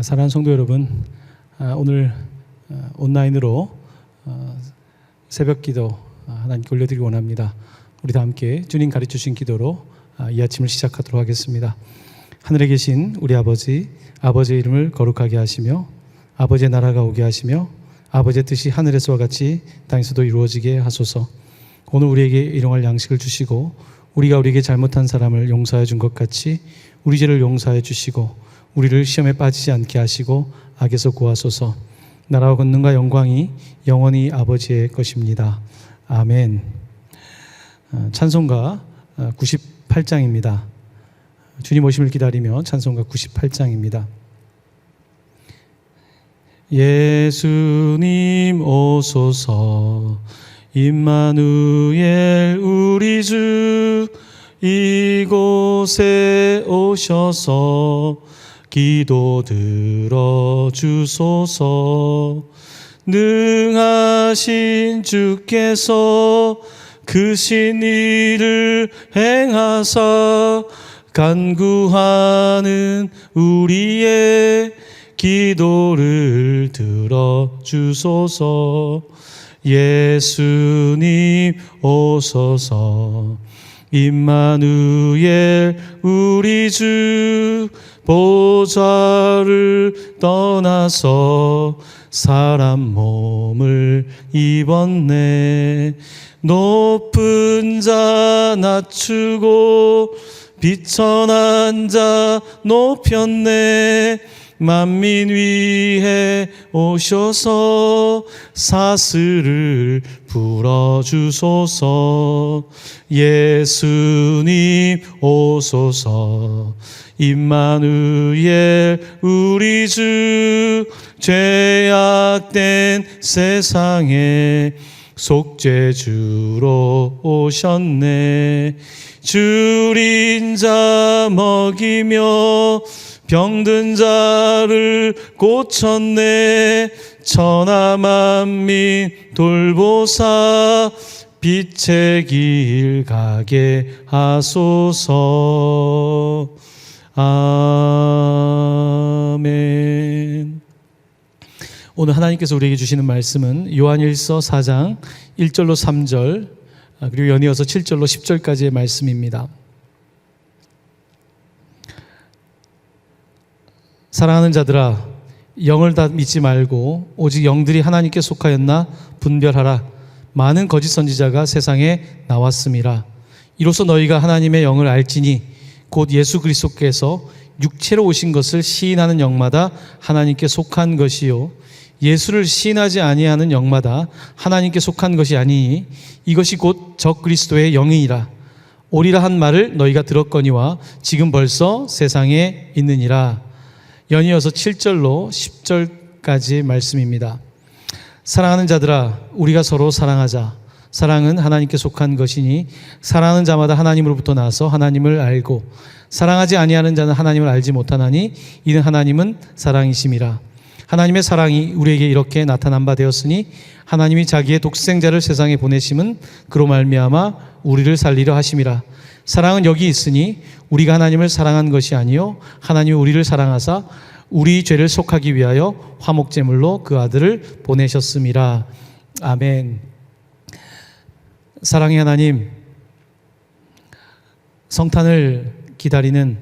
사랑하는 성도 여러분, 오늘 온라인으로 새벽 기도 하나님께 올려드리기 원합니다. 우리 다 함께 주님 가르쳐주신 기도로 이 아침을 시작하도록 하겠습니다. 하늘에 계신 우리 아버지, 아버지의 이름을 거룩하게 하시며 아버지의 나라가 오게 하시며 아버지의 뜻이 하늘에서와 같이 땅에서도 이루어지게 하소서. 오늘 우리에게 일용할 양식을 주시고 우리가 우리에게 잘못한 사람을 용서해 준 것 같이 우리 죄를 용서해 주시고 우리를 시험에 빠지지 않게 하시고 악에서 구하소서. 나라와 권능과 영광이 영원히 아버지의 것입니다. 아멘. 찬송가 98장입니다. 주님 오심을 기다리며 찬송가 98장입니다. 예수님 오소서, 임마누엘 우리 주 이곳에 오셔서 기도 들어주소서. 능하신 주께서 크신 일을 행하사 간구하는 우리의 기도를 들어주소서. 예수님 오소서, 임마누엘 우리 주 보좌를 떠나서 사람 몸을 입었네. 높은 자 낮추고 비천한 자 높였네. 만민 위에 오셔서 사슬을 풀어주소서. 예수님 오소서, 임마누엘 우리 주 죄악된 세상에 속죄주로 오셨네. 줄인 자 먹이며 병든 자를 고쳤네. 천하 만민 돌보사 빛의 길 가게 하소서. 아멘. 오늘 하나님께서 우리에게 주시는 말씀은 요한일서 4장 1절로 3절 그리고 연이어서 7절로 10절까지의 말씀입니다. 사랑하는 자들아, 영을 다 믿지 말고 오직 영들이 하나님께 속하였나 분별하라. 많은 거짓 선지자가 세상에 나왔음이라. 이로써 너희가 하나님의 영을 알지니 곧 예수 그리스도께서 육체로 오신 것을 시인하는 영마다 하나님께 속한 것이요 예수를 시인하지 아니하는 영마다 하나님께 속한 것이 아니니 이것이 곧 적 그리스도의 영이니라. 오리라 한 말을 너희가 들었거니와 지금 벌써 세상에 있느니라. 연이어서 7절로 10절까지 말씀입니다. 사랑하는 자들아, 우리가 서로 사랑하자. 사랑은 하나님께 속한 것이니 사랑하는 자마다 하나님으로부터 나서 하나님을 알고 사랑하지 아니하는 자는 하나님을 알지 못하나니 이는 하나님은 사랑이심이라. 하나님의 사랑이 우리에게 이렇게 나타난 바 되었으니 하나님이 자기의 독생자를 세상에 보내심은 그로 말미암아 우리를 살리려 하심이라. 사랑은 여기 있으니 우리가 하나님을 사랑한 것이 아니요 하나님이 우리를 사랑하사 우리 죄를 속하기 위하여 화목제물로 그 아들을 보내셨음이라. 아멘. 사랑의 하나님, 성탄을 기다리는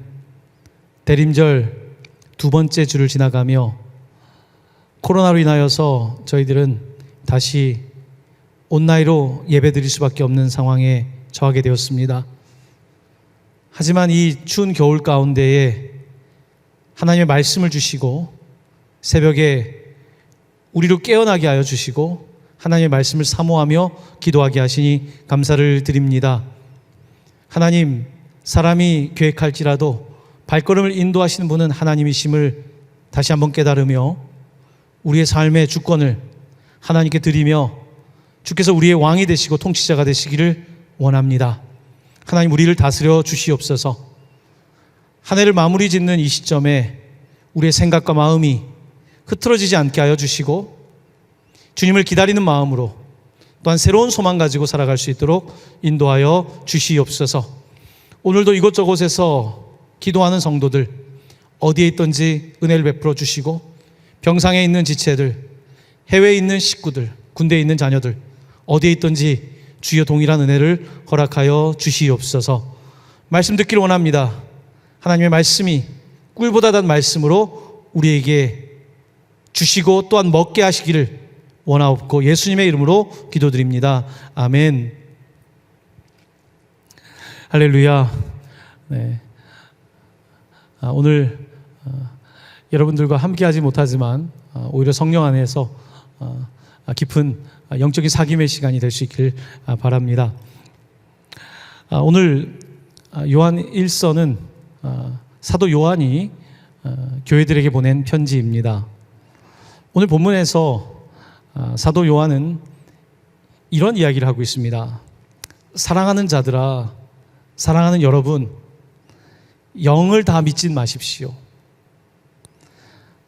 대림절 두 번째 주를 지나가며 코로나로 인하여서 저희들은 다시 온라인으로 예배드릴 수밖에 없는 상황에 처하게 되었습니다. 하지만 이 추운 겨울 가운데에 하나님의 말씀을 주시고 새벽에 우리로 깨어나게 하여 주시고 하나님의 말씀을 사모하며 기도하게 하시니 감사를 드립니다. 하나님, 사람이 계획할지라도 발걸음을 인도하시는 분은 하나님이심을 다시 한번 깨달으며 우리의 삶의 주권을 하나님께 드리며 주께서 우리의 왕이 되시고 통치자가 되시기를 원합니다. 하나님, 우리를 다스려 주시옵소서. 한 해를 마무리 짓는 이 시점에 우리의 생각과 마음이 흐트러지지 않게 하여 주시고 주님을 기다리는 마음으로 또한 새로운 소망 가지고 살아갈 수 있도록 인도하여 주시옵소서. 오늘도 이곳저곳에서 기도하는 성도들, 어디에 있든지 은혜를 베풀어 주시고 병상에 있는 지체들, 해외에 있는 식구들, 군대에 있는 자녀들 어디에 있든지 주여 동일한 은혜를 허락하여 주시옵소서. 말씀 듣기를 원합니다. 하나님의 말씀이 꿀보다 단 말씀으로 우리에게 주시고 또한 먹게 하시기를 원하옵고 예수님의 이름으로 기도드립니다. 아멘. 할렐루야. 네. 오늘 여러분들과 함께하지 못하지만 오히려 성령 안에서 깊은 영적인 사귐의 시간이 될 수 있길 바랍니다. 오늘 요한 1서는 사도 요한이 교회들에게 보낸 편지입니다. 오늘 본문에서 사도 요한은 이런 이야기를 하고 있습니다. 사랑하는 자들아, 사랑하는 여러분, 영을 다 믿지 마십시오.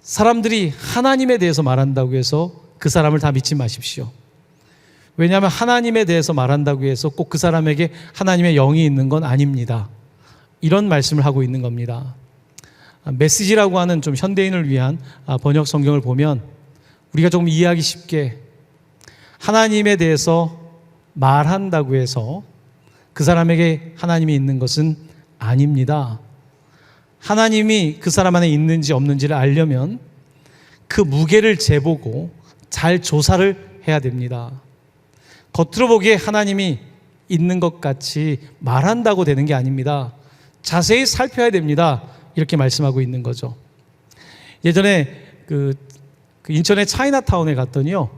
사람들이 하나님에 대해서 말한다고 해서 그 사람을 다 믿지 마십시오. 왜냐하면 하나님에 대해서 말한다고 해서 꼭 그 사람에게 하나님의 영이 있는 건 아닙니다. 이런 말씀을 하고 있는 겁니다. 메시지라고 하는 좀 현대인을 위한 번역 성경을 보면 우리가 조금 이해하기 쉽게 하나님에 대해서 말한다고 해서 그 사람에게 하나님이 있는 것은 아닙니다. 하나님이 그 사람 안에 있는지 없는지를 알려면 그 무게를 재보고 잘 조사를 해야 됩니다. 겉으로 보기에 하나님이 있는 것 같이 말한다고 되는 게 아닙니다. 자세히 살펴야 됩니다. 이렇게 말씀하고 있는 거죠. 예전에 그 인천의 차이나타운에 갔더니요,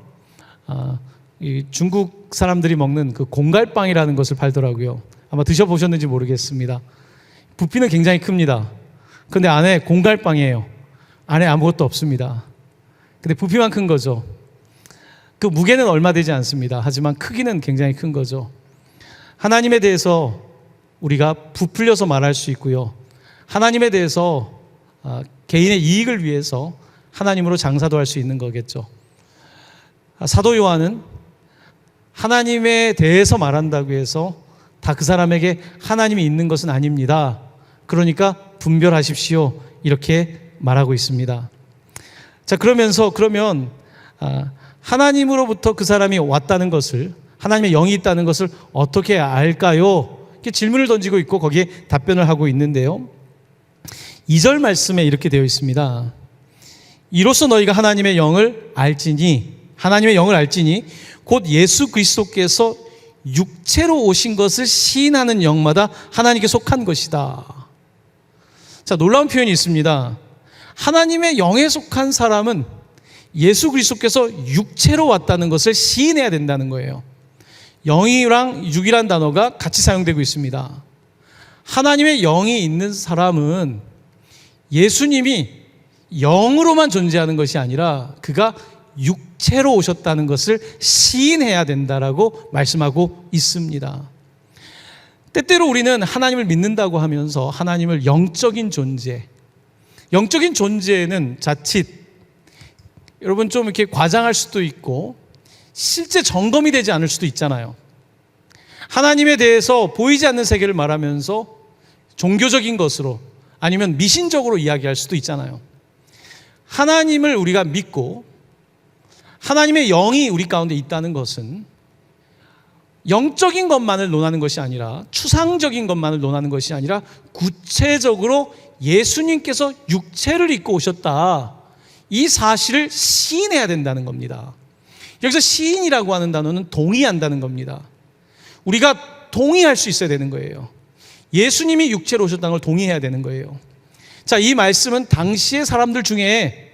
이 중국 사람들이 먹는 그 공갈빵이라는 것을 팔더라고요. 아마 드셔보셨는지 모르겠습니다. 부피는 굉장히 큽니다. 근데 안에 공갈빵이에요. 안에 아무것도 없습니다. 근데 부피만 큰 거죠. 그 무게는 얼마 되지 않습니다. 하지만 크기는 굉장히 큰 거죠. 하나님에 대해서 우리가 부풀려서 말할 수 있고요. 하나님에 대해서 개인의 이익을 위해서 하나님으로 장사도 할 수 있는 거겠죠. 사도 요한은 하나님에 대해서 말한다고 해서 다 그 사람에게 하나님이 있는 것은 아닙니다. 그러니까 분별하십시오. 이렇게 말하고 있습니다. 자, 그러면 하나님으로부터 그 사람이 왔다는 것을, 하나님의 영이 있다는 것을 어떻게 알까요? 이렇게 질문을 던지고 있고 거기에 답변을 하고 있는데요. 2절 말씀에 이렇게 되어 있습니다. 이로써 너희가 하나님의 영을 알지니 곧 예수 그리스도께서 육체로 오신 것을 시인하는 영마다 하나님께 속한 것이다. 자, 놀라운 표현이 있습니다. 하나님의 영에 속한 사람은 예수 그리스도께서 육체로 왔다는 것을 시인해야 된다는 거예요. 영이랑 육이란 단어가 같이 사용되고 있습니다. 하나님의 영이 있는 사람은 예수님이 영으로만 존재하는 것이 아니라 그가 육체로 오셨다는 것을 시인해야 된다라고 말씀하고 있습니다. 때때로 우리는 하나님을 믿는다고 하면서 하나님을 영적인 존재는 자칫 여러분 좀 이렇게 과장할 수도 있고 실제 점검이 되지 않을 수도 있잖아요. 하나님에 대해서 보이지 않는 세계를 말하면서 종교적인 것으로 아니면 미신적으로 이야기할 수도 있잖아요. 하나님을 우리가 믿고 하나님의 영이 우리 가운데 있다는 것은 영적인 것만을 논하는 것이 아니라 추상적인 것만을 논하는 것이 아니라 구체적으로 예수님께서 육체를 입고 오셨다, 이 사실을 시인해야 된다는 겁니다. 여기서 시인이라고 하는 단어는 동의한다는 겁니다. 우리가 동의할 수 있어야 되는 거예요. 예수님이 육체로 오셨다는 걸 동의해야 되는 거예요. 자, 이 말씀은 당시의 사람들 중에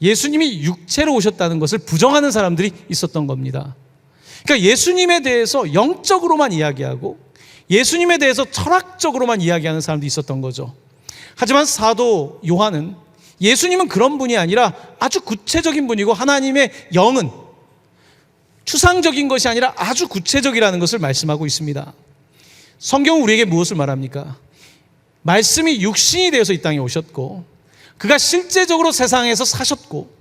예수님이 육체로 오셨다는 것을 부정하는 사람들이 있었던 겁니다. 그러니까 예수님에 대해서 영적으로만 이야기하고 예수님에 대해서 철학적으로만 이야기하는 사람들이 있었던 거죠. 하지만 사도 요한은 예수님은 그런 분이 아니라 아주 구체적인 분이고 하나님의 영은 추상적인 것이 아니라 아주 구체적이라는 것을 말씀하고 있습니다. 성경은 우리에게 무엇을 말합니까? 말씀이 육신이 되어서 이 땅에 오셨고 그가 실제적으로 세상에서 사셨고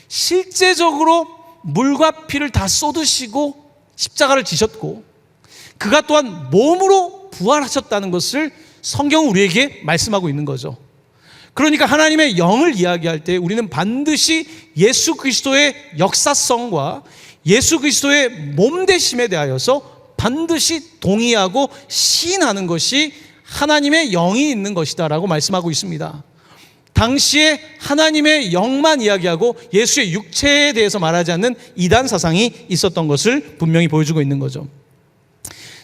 실제적으로 물과 피를 다 쏟으시고 십자가를 지셨고 그가 또한 몸으로 부활하셨다는 것을 성경은 우리에게 말씀하고 있는 거죠. 그러니까 하나님의 영을 이야기할 때 우리는 반드시 예수 그리스도의 역사성과 예수 그리스도의 몸되심에 대하여서 반드시 동의하고 시인하는 것이 하나님의 영이 있는 것이다라고 말씀하고 있습니다. 당시에 하나님의 영만 이야기하고 예수의 육체에 대해서 말하지 않는 이단 사상이 있었던 것을 분명히 보여주고 있는 거죠.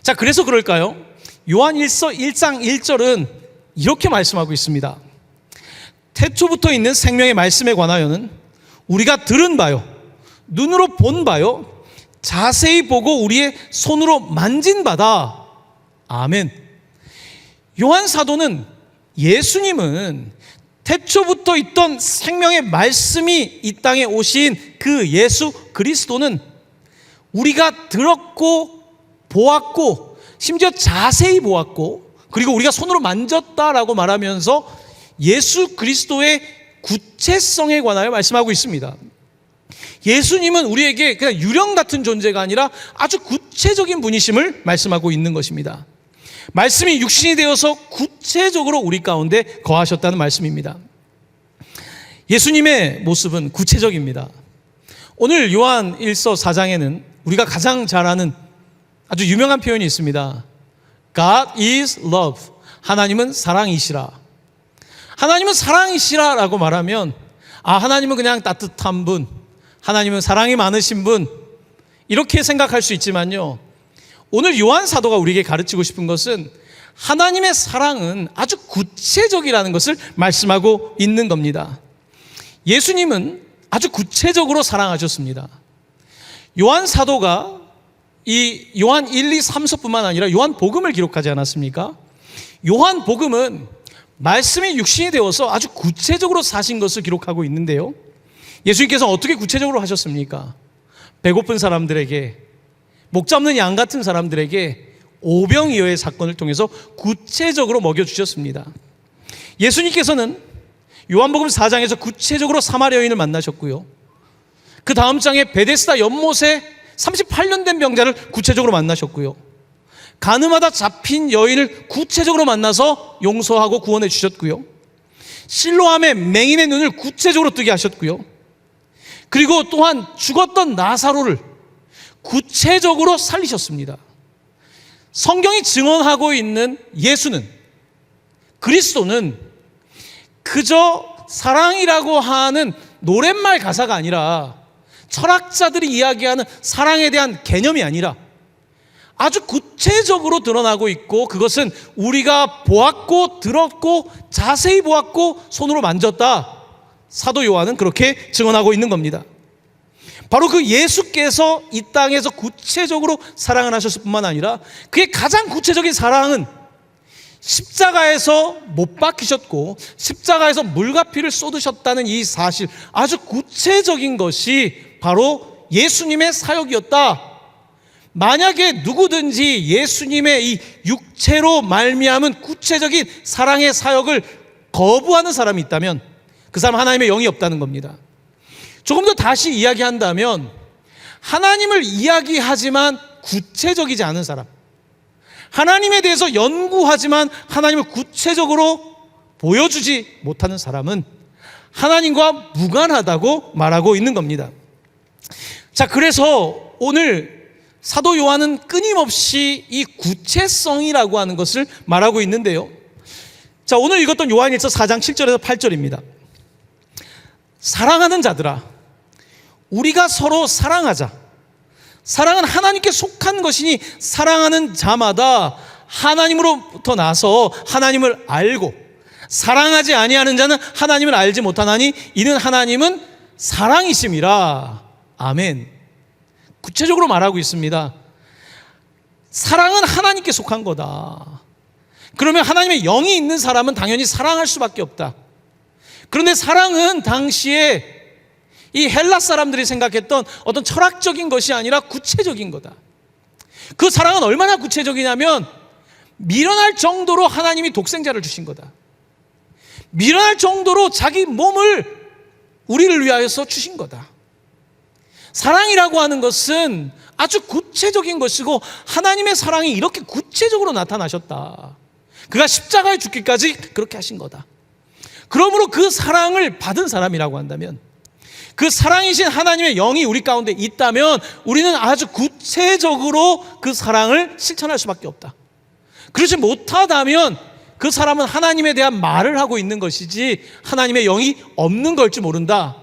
자, 그래서 그럴까요? 요한일서 1장 1절은 이렇게 말씀하고 있습니다. 태초부터 있는 생명의 말씀에 관하여는 우리가 들은 바요, 눈으로 본 바요, 자세히 보고 우리의 손으로 만진 바다. 아멘. 요한 사도는 예수님은 태초부터 있던 생명의 말씀이 이 땅에 오신 그 예수 그리스도는 우리가 들었고 보았고 심지어 자세히 보았고 그리고 우리가 손으로 만졌다라고 말하면서 예수 그리스도의 구체성에 관하여 말씀하고 있습니다. 예수님은 우리에게 그냥 유령 같은 존재가 아니라 아주 구체적인 분이심을 말씀하고 있는 것입니다. 말씀이 육신이 되어서 구체적으로 우리 가운데 거하셨다는 말씀입니다. 예수님의 모습은 구체적입니다. 오늘 요한 1서 4장에는 우리가 가장 잘 아는 아주 유명한 표현이 있습니다. God is love. 하나님은 사랑이시라. 하나님은 사랑이시라 라고 말하면 하나님은 그냥 따뜻한 분, 하나님은 사랑이 많으신 분, 이렇게 생각할 수 있지만요, 오늘 요한 사도가 우리에게 가르치고 싶은 것은 하나님의 사랑은 아주 구체적이라는 것을 말씀하고 있는 겁니다. 예수님은 아주 구체적으로 사랑하셨습니다. 요한 사도가 이 요한 1, 2, 3서뿐만 아니라 요한 복음을 기록하지 않았습니까? 요한 복음은 말씀이 육신이 되어서 아주 구체적으로 사신 것을 기록하고 있는데요, 예수님께서 어떻게 구체적으로 하셨습니까? 배고픈 사람들에게, 목 잡는 양 같은 사람들에게 오병이어의 사건을 통해서 구체적으로 먹여주셨습니다. 예수님께서는 요한복음 4장에서 구체적으로 사마리아 여인을 만나셨고요, 그 다음 장에 베데스다 연못에 38년 된 병자를 구체적으로 만나셨고요, 가늠하다 잡힌 여인을 구체적으로 만나서 용서하고 구원해 주셨고요, 실로암의 맹인의 눈을 구체적으로 뜨게 하셨고요, 그리고 또한 죽었던 나사로를 구체적으로 살리셨습니다. 성경이 증언하고 있는 예수는, 그리스도는 그저 사랑이라고 하는 노랫말 가사가 아니라, 철학자들이 이야기하는 사랑에 대한 개념이 아니라 아주 구체적으로 드러나고 있고, 그것은 우리가 보았고 들었고 자세히 보았고 손으로 만졌다. 사도 요한은 그렇게 증언하고 있는 겁니다. 바로 그 예수께서 이 땅에서 구체적으로 사랑을 하셨을 뿐만 아니라 그의 가장 구체적인 사랑은 십자가에서 못 박히셨고 십자가에서 물과 피를 쏟으셨다는 이 사실, 아주 구체적인 것이 바로 예수님의 사역이었다. 만약에 누구든지 예수님의 이 육체로 말미암은 구체적인 사랑의 사역을 거부하는 사람이 있다면 그 사람 하나님의 영이 없다는 겁니다. 조금 더 다시 이야기한다면, 하나님을 이야기하지만 구체적이지 않은 사람, 하나님에 대해서 연구하지만 하나님을 구체적으로 보여주지 못하는 사람은 하나님과 무관하다고 말하고 있는 겁니다. 자, 그래서 오늘 사도 요한은 끊임없이 이 구체성이라고 하는 것을 말하고 있는데요, 자, 오늘 읽었던 요한일서 4장 7절에서 8절입니다. 사랑하는 자들아, 우리가 서로 사랑하자. 사랑은 하나님께 속한 것이니 사랑하는 자마다 하나님으로부터 나서 하나님을 알고, 사랑하지 아니하는 자는 하나님을 알지 못하나니 이는 하나님은 사랑이심이라. 아멘. 구체적으로 말하고 있습니다. 사랑은 하나님께 속한 거다. 그러면 하나님의 영이 있는 사람은 당연히 사랑할 수밖에 없다. 그런데 사랑은 당시에 이 헬라 사람들이 생각했던 어떤 철학적인 것이 아니라 구체적인 거다. 그 사랑은 얼마나 구체적이냐면 밀어날 정도로 하나님이 독생자를 주신 거다. 밀어날 정도로 자기 몸을 우리를 위하여서 주신 거다. 사랑이라고 하는 것은 아주 구체적인 것이고, 하나님의 사랑이 이렇게 구체적으로 나타나셨다. 그가 십자가에 죽기까지 그렇게 하신 거다. 그러므로 그 사랑을 받은 사람이라고 한다면, 그 사랑이신 하나님의 영이 우리 가운데 있다면 우리는 아주 구체적으로 그 사랑을 실천할 수밖에 없다. 그렇지 못하다면 그 사람은 하나님에 대한 말을 하고 있는 것이지 하나님의 영이 없는 걸지 모른다.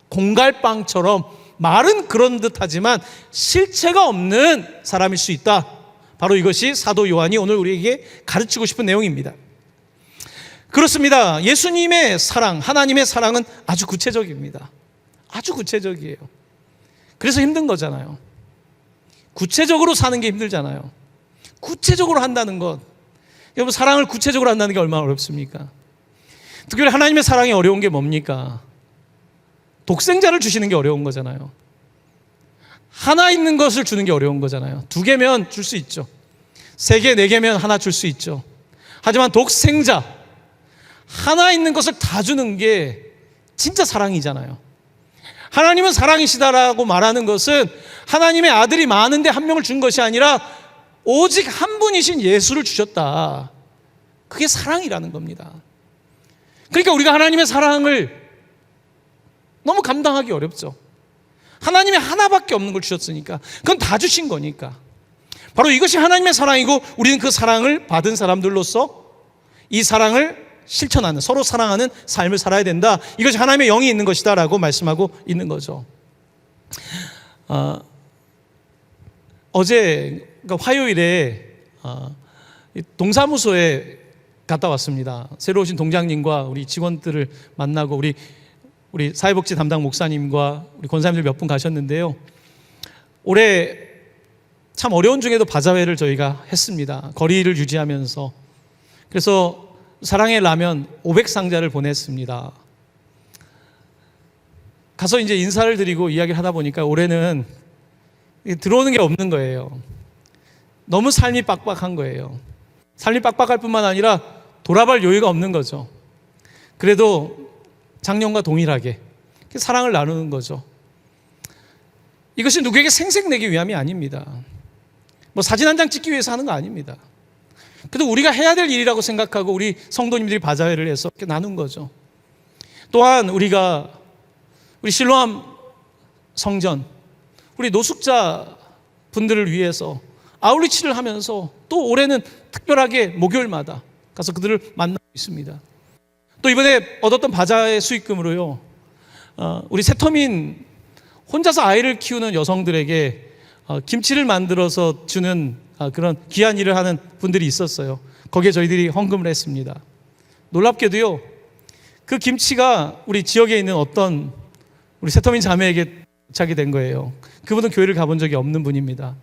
공갈빵처럼 말은 그런 듯하지만 실체가 없는 사람일 수 있다. 바로 이것이 사도 요한이 오늘 우리에게 가르치고 싶은 내용입니다. 그렇습니다. 예수님의 사랑, 하나님의 사랑은 아주 구체적입니다. 아주 구체적이에요. 그래서 힘든 거잖아요. 구체적으로 사는 게 힘들잖아요. 구체적으로 한다는 것, 여러분, 사랑을 구체적으로 한다는 게 얼마나 어렵습니까? 특별히 하나님의 사랑이 어려운 게 뭡니까? 독생자를 주시는 게 어려운 거잖아요. 하나 있는 것을 주는 게 어려운 거잖아요. 2개면 줄 수 있죠. 3개, 4개면 하나 줄 수 있죠. 하지만 독생자, 하나 있는 것을 다 주는 게 진짜 사랑이잖아요. 하나님은 사랑이시다라고 말하는 것은 하나님의 아들이 많은데 한 명을 준 것이 아니라 오직 한 분이신 예수를 주셨다. 그게 사랑이라는 겁니다. 그러니까 우리가 하나님의 사랑을 너무 감당하기 어렵죠. 하나님이 하나밖에 없는 걸 주셨으니까, 그건 다 주신 거니까. 바로 이것이 하나님의 사랑이고 우리는 그 사랑을 받은 사람들로서 이 사랑을 실천하는, 서로 사랑하는 삶을 살아야 된다. 이것이 하나님의 영이 있는 것이다 라고 말씀하고 있는 거죠. 어제, 그러니까 화요일에 동사무소에 갔다 왔습니다. 새로 오신 동장님과 우리 직원들을 만나고 우리 사회복지 담당 목사님과 우리 권사님들 몇 분 가셨는데요. 올해 참 어려운 중에도 바자회를 저희가 했습니다. 거리를 유지하면서. 그래서 사랑의 라면 500상자를 보냈습니다. 가서 이제 인사를 드리고 이야기를 하다 보니까 올해는 들어오는 게 없는 거예요. 너무 삶이 빡빡한 거예요. 삶이 빡빡할 뿐만 아니라 돌아볼 여유가 없는 거죠. 그래도 작년과 동일하게 사랑을 나누는 거죠. 이것이 누구에게 생색내기 위함이 아닙니다. 뭐 사진 한 장 찍기 위해서 하는 거 아닙니다. 그래도 우리가 해야 될 일이라고 생각하고 우리 성도님들이 바자회를 해서 이렇게 나눈 거죠. 또한 우리 실로암 성전, 우리 노숙자 분들을 위해서 아울리치를 하면서 또 올해는 특별하게 목요일마다 가서 그들을 만나고 있습니다. 또 이번에 얻었던 바자회 수익금으로요, 우리 세터민 혼자서 아이를 키우는 여성들에게 김치를 만들어서 주는 그런 귀한 일을 하는 분들이 있었어요. 거기에 저희들이 헌금을 했습니다. 놀랍게도요, 그 김치가 우리 지역에 있는 어떤 우리 세터민 자매에게 도착이 된 거예요. 그분은 교회를 가본 적이 없는 분입니다.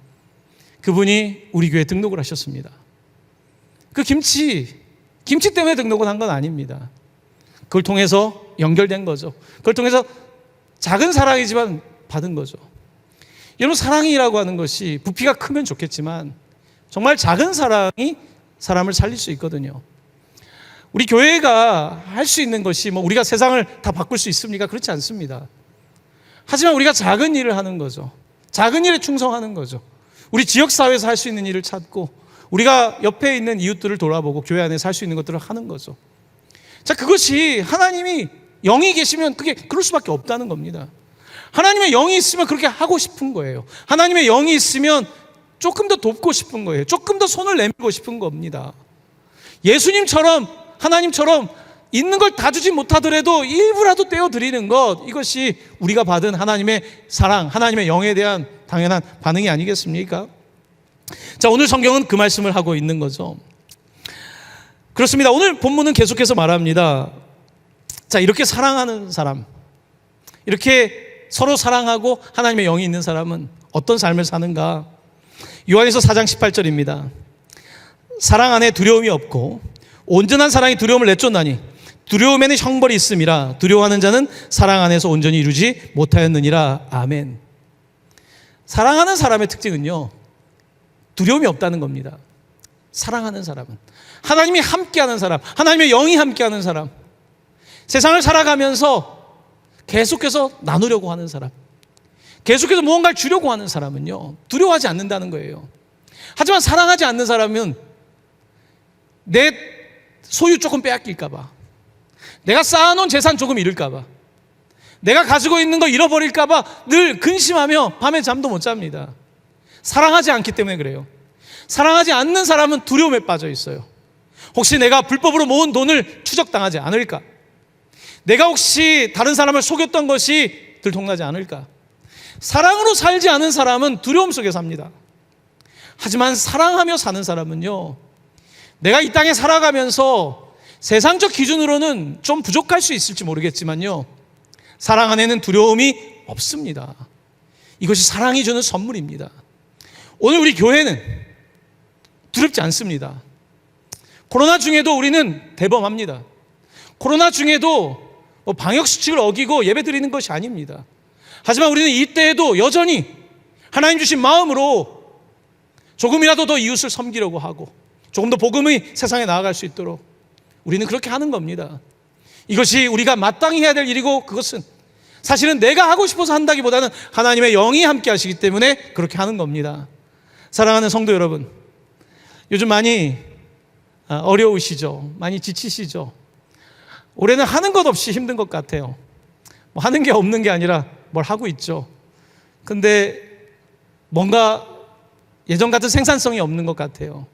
그분이 우리 교회에 등록을 하셨습니다. 그 김치 때문에 등록을 한 건 아닙니다. 그걸 통해서 연결된 거죠. 그걸 통해서 작은 사랑이지만 받은 거죠. 여러분, 사랑이라고 하는 것이 부피가 크면 좋겠지만 정말 작은 사랑이 사람을 살릴 수 있거든요. 우리 교회가 할 수 있는 것이 뭐 우리가 세상을 다 바꿀 수 있습니까? 그렇지 않습니다. 하지만 우리가 작은 일을 하는 거죠. 작은 일에 충성하는 거죠. 우리 지역사회에서 할 수 있는 일을 찾고 우리가 옆에 있는 이웃들을 돌아보고 교회 안에서 할 수 있는 것들을 하는 거죠. 자, 그것이 하나님이 영이 계시면 그게 그럴 수밖에 없다는 겁니다. 하나님의 영이 있으면 그렇게 하고 싶은 거예요. 하나님의 영이 있으면 조금 더 돕고 싶은 거예요. 조금 더 손을 내밀고 싶은 겁니다. 예수님처럼, 하나님처럼 있는 걸 다 주지 못하더라도 일부라도 떼어드리는 것, 이것이 우리가 받은 하나님의 사랑, 하나님의 영에 대한 당연한 반응이 아니겠습니까? 자, 오늘 성경은 그 말씀을 하고 있는 거죠. 그렇습니다. 오늘 본문은 계속해서 말합니다. 자, 이렇게 사랑하는 사람, 이렇게 서로 사랑하고 하나님의 영이 있는 사람은 어떤 삶을 사는가? 요한에서 4장 18절입니다. 사랑 안에 두려움이 없고 온전한 사랑이 두려움을 내쫓나니 두려움에는 형벌이 있음이라. 두려워하는 자는 사랑 안에서 온전히 이루지 못하였느니라. 아멘. 사랑하는 사람의 특징은요, 두려움이 없다는 겁니다. 사랑하는 사람은, 하나님이 함께하는 사람, 하나님의 영이 함께하는 사람, 세상을 살아가면서 계속해서 나누려고 하는 사람, 계속해서 무언가를 주려고 하는 사람은요, 두려워하지 않는다는 거예요. 하지만 사랑하지 않는 사람은 내 소유 조금 빼앗길까 봐, 내가 쌓아놓은 재산 조금 잃을까 봐, 내가 가지고 있는 거 잃어버릴까 봐 늘 근심하며 밤에 잠도 못 잡니다. 사랑하지 않기 때문에 그래요. 사랑하지 않는 사람은 두려움에 빠져 있어요. 혹시 내가 불법으로 모은 돈을 추적당하지 않을까? 내가 혹시 다른 사람을 속였던 것이 들통나지 않을까? 사랑으로 살지 않은 사람은 두려움 속에 삽니다. 하지만 사랑하며 사는 사람은요, 내가 이 땅에 살아가면서 세상적 기준으로는 좀 부족할 수 있을지 모르겠지만요, 사랑 안에는 두려움이 없습니다. 이것이 사랑이 주는 선물입니다. 오늘 우리 교회는 두렵지 않습니다. 코로나 중에도 우리는 대범합니다. 코로나 중에도 방역수칙을 어기고 예배 드리는 것이 아닙니다. 하지만 우리는 이때에도 여전히 하나님 주신 마음으로 조금이라도 더 이웃을 섬기려고 하고 조금 더 복음이 세상에 나아갈 수 있도록 우리는 그렇게 하는 겁니다. 이것이 우리가 마땅히 해야 될 일이고, 그것은 사실은 내가 하고 싶어서 한다기보다는 하나님의 영이 함께 하시기 때문에 그렇게 하는 겁니다. 사랑하는 성도 여러분, 요즘 많이 어려우시죠? 많이 지치시죠? 올해는 하는 것 없이 힘든 것 같아요. 하는 게 없는 게 아니라 뭘 하고 있죠. 근데 뭔가 예전 같은 생산성이 없는 것 같아요.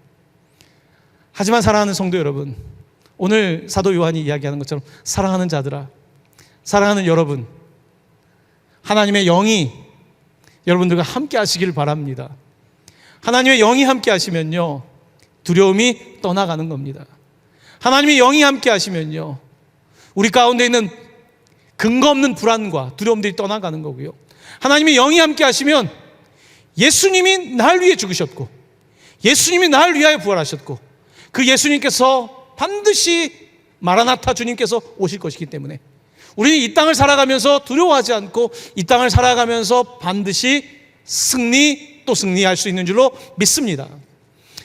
하지만 사랑하는 성도 여러분, 오늘 사도 요한이 이야기하는 것처럼 사랑하는 자들아, 사랑하는 여러분, 하나님의 영이 여러분들과 함께 하시기를 바랍니다. 하나님의 영이 함께 하시면요, 두려움이 떠나가는 겁니다. 하나님의 영이 함께 하시면요, 우리 가운데 있는 근거 없는 불안과 두려움들이 떠나가는 거고요. 하나님의 영이 함께 하시면 예수님이 날 위해 죽으셨고 예수님이 날 위하여 부활하셨고 그 예수님께서 반드시 마라나타 주님께서 오실 것이기 때문에 우리는 이 땅을 살아가면서 두려워하지 않고 이 땅을 살아가면서 반드시 승리 또 승리할 수 있는 줄로 믿습니다.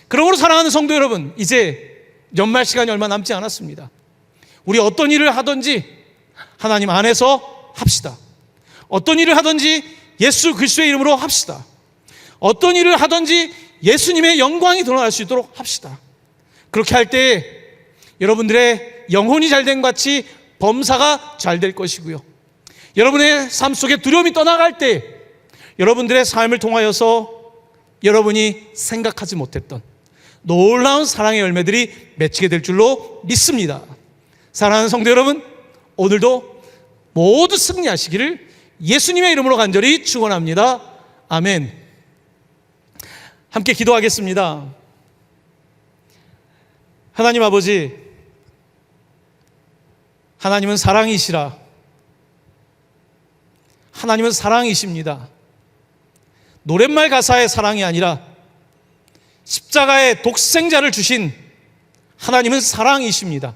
그러므로 사랑하는 성도 여러분, 이제 연말 시간이 얼마 남지 않았습니다. 우리 어떤 일을 하든지 하나님 안에서 합시다. 어떤 일을 하든지 예수 그리스도의 이름으로 합시다. 어떤 일을 하든지 예수님의 영광이 드러날 수 있도록 합시다. 그렇게 할 때 여러분들의 영혼이 잘된 것 같이 범사가 잘 될 것이고요, 여러분의 삶 속에 두려움이 떠나갈 때 여러분들의 삶을 통하여서 여러분이 생각하지 못했던 놀라운 사랑의 열매들이 맺히게 될 줄로 믿습니다. 사랑하는 성도 여러분, 오늘도 모두 승리하시기를 예수님의 이름으로 간절히 축원합니다. 아멘. 함께 기도하겠습니다. 하나님 아버지, 하나님은 사랑이시라. 하나님은 사랑이십니다. 노랫말 가사의 사랑이 아니라 십자가의 독생자를 주신 하나님은 사랑이십니다.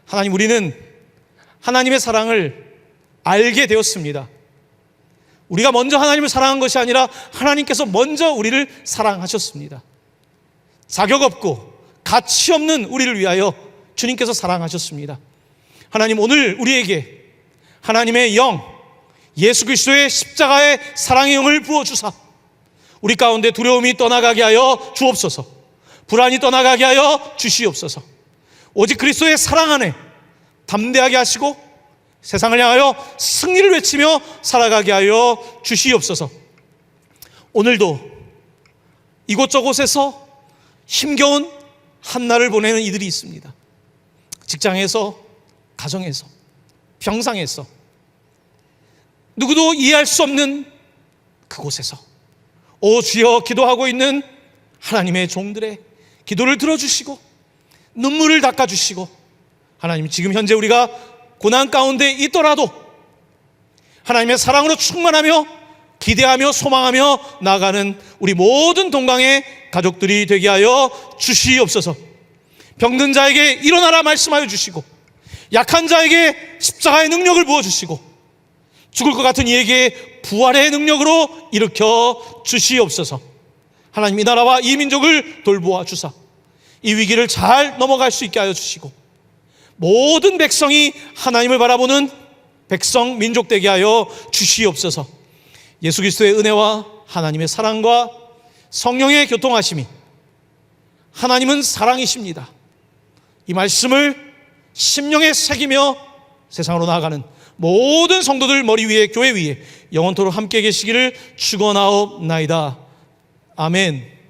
하나님, 우리는 하나님의 사랑을 알게 되었습니다. 우리가 먼저 하나님을 사랑한 것이 아니라 하나님께서 먼저 우리를 사랑하셨습니다. 자격 없고 가치 없는 우리를 위하여 주님께서 사랑하셨습니다. 하나님, 오늘 우리에게 하나님의 영, 예수 그리스도의 십자가의 사랑의 영을 부어주사 우리 가운데 두려움이 떠나가게 하여 주옵소서. 불안이 떠나가게 하여 주시옵소서. 오직 그리스도의 사랑 안에 담대하게 하시고 세상을 향하여 승리를 외치며 살아가게 하여 주시옵소서. 오늘도 이곳저곳에서 힘겨운 한날을 보내는 이들이 있습니다. 직장에서, 가정에서, 병상에서, 누구도 이해할 수 없는 그곳에서 오 주여 기도하고 있는 하나님의 종들의 기도를 들어주시고 눈물을 닦아주시고, 하나님, 지금 현재 우리가 고난 가운데 있더라도 하나님의 사랑으로 충만하며 기대하며 소망하며 나아가는 우리 모든 동강의 가족들이 되게 하여 주시옵소서. 병든 자에게 일어나라 말씀하여 주시고, 약한 자에게 십자가의 능력을 부어주시고, 죽을 것 같은 이에게 부활의 능력으로 일으켜 주시옵소서. 하나님, 이 나라와 이 민족을 돌보아 주사 이 위기를 잘 넘어갈 수 있게 하여 주시고, 모든 백성이 하나님을 바라보는 백성 민족 되게 하여 주시옵소서. 예수 그리스도의 은혜와 하나님의 사랑과 성령의 교통하심이, 하나님은 사랑이십니다, 이 말씀을 심령에 새기며 세상으로 나아가는 모든 성도들 머리 위에, 교회 위에 영원토록 함께 계시기를 축원하옵나이다. 아멘.